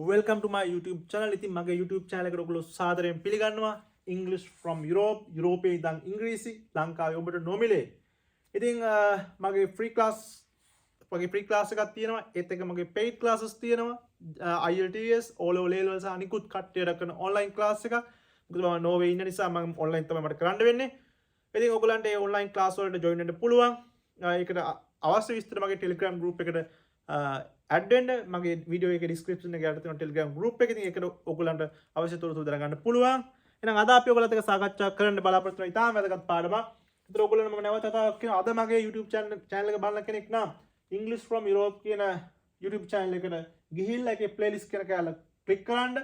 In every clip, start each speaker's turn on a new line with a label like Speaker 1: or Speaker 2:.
Speaker 1: welcome to my YouTube channel. ඉතින් මගේ YouTube channel එකට ඔයගොල්ලෝ සාදරයෙන් පිළිගන්නවා. English from Europe, යුරෝපයේ ඉඳන් ඉංග්‍රීසි ලංකාවේ ඔබට නොමිලේ. ඉතින් මගේ free class එකක් තියෙනවා. ඒත් එක මගේ paid classes තියෙනවා. IELTS, O level සහ අනිකුත් කට්ටියට කරන online class එකක්. මොකද මම නෝර්වේ ඉන්න නිසා මම online තමයි මට කරන්න වෙන්නේ. ඉතින් ඔයගොල්ලන්ට මේ online class වලට join වෙන්න පුළුවන්. ඒකට අවශ්‍ය විස්තර මගේ Telegram group එකට add වෙන්න. මගේ video එකේ description එකේ යට තියෙන Telegram group එක. ඉතින් ඒකට ඔයගොල්ලන්ට අවශ්‍ය තොරතුරු දැනගන්න පුළුවන්. එහෙනම් අද අපි ඔයගොල්ලොත් එක්ක සාකච්ඡා කරන්න බලාපොරොත්තු වෙන ඉතාම වැදගත් පාඩමක්. ඒතර ඔයගොල්ලන්ට මම නැවත කතාවක් කියනවා. අද මගේ YouTube channel එක බලන කෙනෙක් නම් English from Europe කියන YouTube channel එකට ගිහිල්ලා ඒකේ playlist කියන කැල click කරන්න.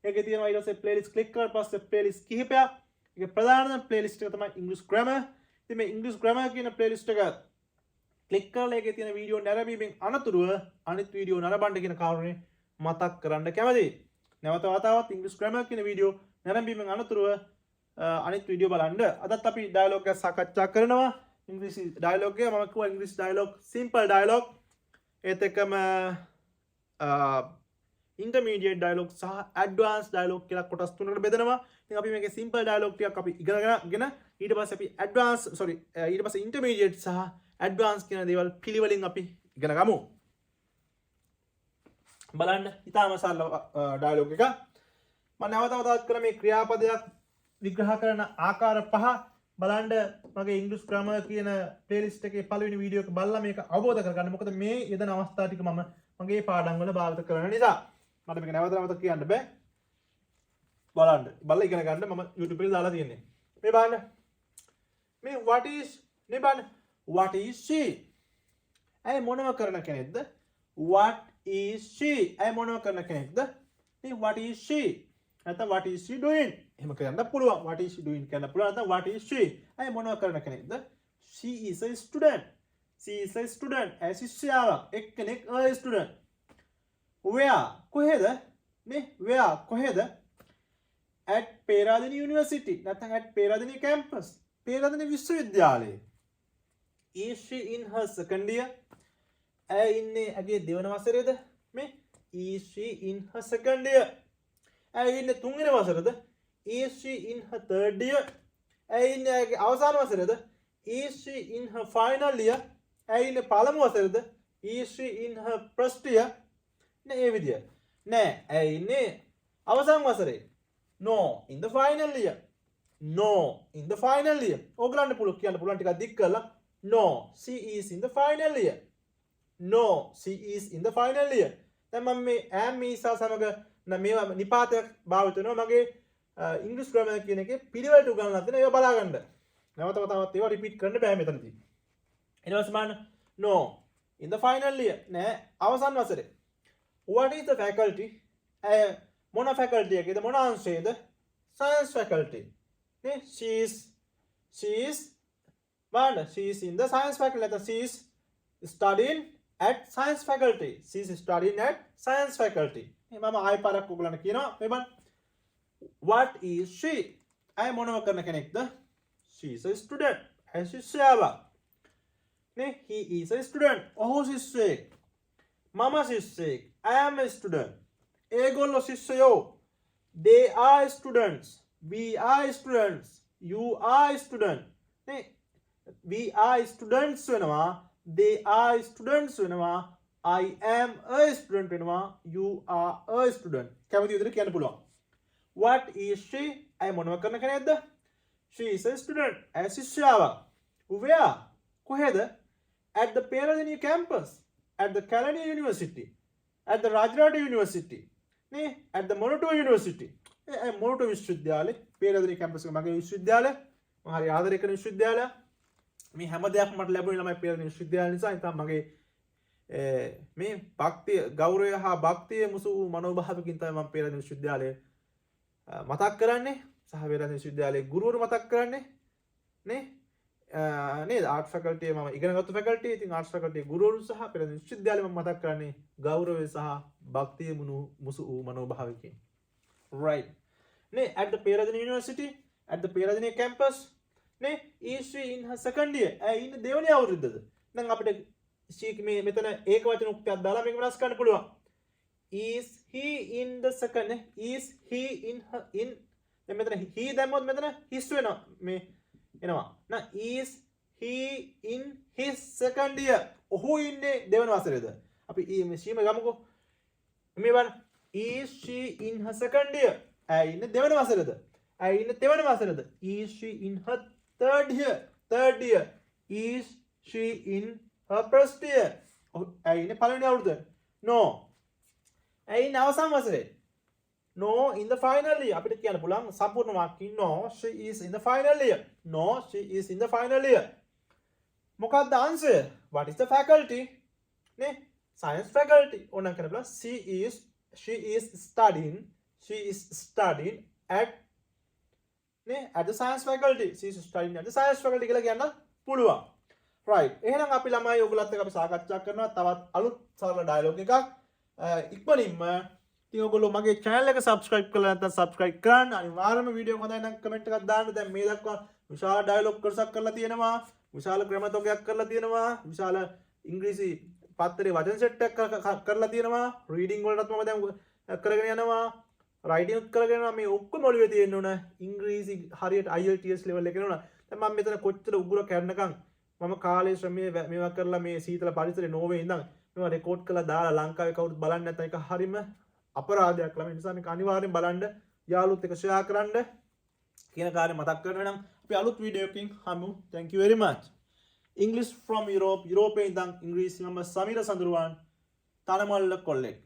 Speaker 1: ඒකේ තියෙනවා ඊට පස්සේ playlist click කරලා පස්සේ playlist කිහිපයක්. ඒකේ ප්‍රධානම playlist එක තමයි English grammar. ඉතින් මේ English grammar කියන playlist එක click කරලා ඒකේ තියෙන වීඩියෝ නැරඹීමෙන් අනතුරුව අනිත් වීඩියෝ නරඹන්න කියන කාරණේ මතක් කරන්න කැමතියි. නැවත වතාවක් English grammar කියන වීඩියෝ නැරඹීමෙන් අනතුරුව අනිත් වීඩියෝ බලන්න. අදත් අපි ඩයලොග් එක සාකච්ඡා කරනවා. ඉංග්‍රීසි ඩයලොග් එක මම කිව්වා ඉංග්‍රීසි ඩයලොග් simple ඩයලොග් ඒත් එක්කම intermediate dialogue සහ advanced dialogue කියලා කොටස් තුනකට බෙදනවා. ඉතින් අපි මේකේ simple dialogue ටිකක් අපි ඉගෙනගෙන ඊට පස්සේ අපි ඊට පස්සේ intermediate සහ advanced කියන දේවල් පිළිවෙලින් අපි ඉගෙන ගමු. බලන්න ඉතාලම සරල dialogue එක. මම නැවතත් කරන මේ ක්‍රියාපදයක් විග්‍රහ කරන ආකාර පහ බලන්න මගේ English grammar කියන playlist එකේ පළවෙනි වීඩියෝ එක බලලා මේක අවබෝධ කරගන්න. මොකද මේ යෙදෙන අවස්ථා ටික මම මගේ පාඩම් වල භාවිත කරන නිසා මට මේක නැවත කියන්න බෑ. බලන්න. බලලා ඉගෙන ගන්න මම YouTube එකේ දාලා තියෙන්නේ. මේ බලන්න. මේ what is she? ඇයි මොනව කරන කෙනෙක්ද? What is she? ඇයි මොනව කරන කෙනෙක්ද? මේ what is she? නැත්නම් what is she doing? එහෙම කියන්න පුළුවන්. What is she doing කියන්න පුළුවන්. නැත්නම් what is she? ඇයි මොනව කරන කෙනෙක්ද? She is a student. She is a student. ඇයි ශිෂ්‍යාවක්. එක්කෙනෙක් a student. Where? කොහෙද? මේ where කොහෙද? At Peradeniya University. නැත්නම් at Peradeniya campus. Peradeniya විශ්වවිද්‍යාලයේ. Is she in her second year? ඇයි ඉන්නේ ඇගේ දෙවන වසරේද? මේ is she in her second year? ඇයි ඉන්නේ තුන්වෙනි වසරේද? Is she in her third year? ඇයි ඉන්නේ ඇගේ අවසාන වසරේද? Is she in her final year? ඇයි ඉන්නේ පළමු වසරේද? Is she in her first year? නෑ ඒ විදිය. නෑ ඇයි ඉන්නේ අවසාන වසරේ? No, in the final year. No, in the final year. ඕගලන්ට කියන්න පුළුවන් ටිකක් දික් කරලා No, she is in the final year. No, she is in the final year. දැන් මම මේ am is සමග මේවා නිපාතයක් භාවිත කරනවා මගේ English grammar කියන එකේ පිළිවෙලට උගන්වලා තියෙනවා ඒවා බලා ගන්න. නැවත වතාවක් ඒවා repeat කරන්න බෑ මෙතනදී. ඊට පස්සේ බලන්න No, in the final year. නෑ අවසන් වසරේ. What is the faculty? මොන faculty එකේද මොන අංශයේද? Science faculty. නේ she is in the science faculty. She is studying at science faculty. She is studying at science faculty. මම ආයෙ පාරක් ඔයගලන්ට කියනවා මේ බලන්න. What is she? ඇයි මොනව කරන කෙනෙක්ද? She is a student. ඇයි ශිෂ්‍යාවක්. නේ he is a student. ඔහු ශිෂ්‍යයෙක්. මම ශිෂ්‍යයෙක්. I am a student. ඒගොල්ලෝ ශිෂ්‍යයෝ. They are students. We are students. You are student. නේ we are students වෙනවා. They are students වෙනවා. I am a student වෙනවා. You are a student. කැමති විදිහට කියන්න පුළුවන්. What is she? ඇයි මොනව කරන කෙනෙක්ද? She is a student. ඇයි ශිෂ්‍යාවක්. Where? කොහෙද? At the Peradeniya campus. At the Kalaniya University. At the Rajrata University. නේ at the Monato University. A මොනටෝ විශ්වවිද්‍යාලේ Peradeniya campus එක මගේ විශ්වවිද්‍යාලය. මම හරි ආදරය කරන විශ්වවිද්‍යාලය. මේ හැම දෙයක්ම මට ලැබුණේ ළමයි Peradeniya විශ්වවිද්‍යාලය නිසා. ඉතින් මගේ මේ භක්තිය ගෞරවය හා භක්තිය මුසු මනෝභාවකින් තමයි මම Peradeniya විශ්වවිද්‍යාලය මතක් කරන්නේ. සහ Peradeniya විශ්වවිද්‍යාලයේ ගුරුවරු මතක් කරන්නේ. නේ නේද ආර්ට් ෆැකල්ටි එක මම ඉගෙනගත්තු ෆැකල්ටි. ඉතින් ආර්ට් ෆැකල්ටි ගුරුවරු සහ Peradeniya විශ්වවිද්‍යාලය මම මතක් කරන්නේ ගෞරවය සහ භක්තිය මුසු මනෝභාවකින්. Right. නේ at the Peradeniya University, at the Peradeniya campus. නේ is she in her second year? ඇයි ඉන්නේ දෙවෙනි අවුරුද්දද? දැන් අපිට she මේ මෙතන ඒක වචන උක්තියක් දාලා මේක වෙනස් කරන්න පුළුවන්. is he in the second is he in her in මෙතන he දැම්මොත් මෙතන his වෙනවා මේ එනවා නා is he in his second year ඔහු ඉන්නේ දෙවන වසරේද අපි මේ ශීම ගමුකෝ මේ බලන්න is she in her second year ඇයි ඉන්නේ දෙවන වසරේද ඇයි ඉන්නේ දෙවන වසරේද is she in her third year is she in her first year ඇයි ඉන්නේ පළවෙනි අවුරුද්ද no ඇයි ඉන්නේ අවසන් වසරේ no in the final year අපිට කියන්න පුළුවන් සම්පූර්ණ වාක්‍යය no she is in the final year no she is in the final year මොකක්ද answer what is the faculty නේ science faculty ඕනනම් කරන්න පුළුවන් she is studying at නේ at the science faculty she is studying at the science faculty කියලා කියන්න පුළුවන් right එහෙනම් අපි ළමයි ඔයගොල්ලොත් එක්ක අපි සාකච්ඡා කරනවා තවත් අලුත් සරල ඩයලොග් එකක් ඉක්මනින්ම ඉතින් ඔයගොල්ලෝ මගේ channel එක subscribe කරලා නැත්නම් subscribe කරන්න අනිවාර්යයෙන්ම වීඩියෝ එක හොඳයි නම් comment එකක් දාන්න දැන් මේ දක්වා විශාල ඩයලොග් කොටසක් කරලා තියෙනවා විශාල ග්‍රැමර් තොගයක් කරලා තියෙනවා විශාල ඉංග්‍රීසි පත්තරේ වචන සෙට් එකක් කරලා තියෙනවා රීඩින් වලටත් මම දැන් කරගෙන යනවා රයිටින් උත් කරගෙන යනවා මේ ඔක්කොම ඔළුවේ තියෙන්න ඕන ඉංග්‍රීසි හරියට IELTS level එකේ නෝන දැන් මම මෙතන කොච්චර උගුර කැඩනකම් මම කාලේ ශ්‍රමයේ මේවා කරලා මේ සීතල පරිසරේ නෝවේ ඉඳන් මේවා රෙකෝඩ් කරලා දාලා ලංකාවේ කවුරුත් බලන්නේ නැත්නම් ඒක හරිම අපරාධයක් ළමයි නිසා මේක අනිවාර්යෙන් බලන්න යාළුවොත් එක්ක ෂෙයා කරන්න කියන කාර්ය මතක් කරනවා නම් අපි අලුත් වීඩියෝ එකකින් හමු thank you very much English from Europe යුරෝපයේ ඉඳන් ඉංග්‍රීසි මම සමීර සඳරුවන් තනමල්ල කොල්ලෙක්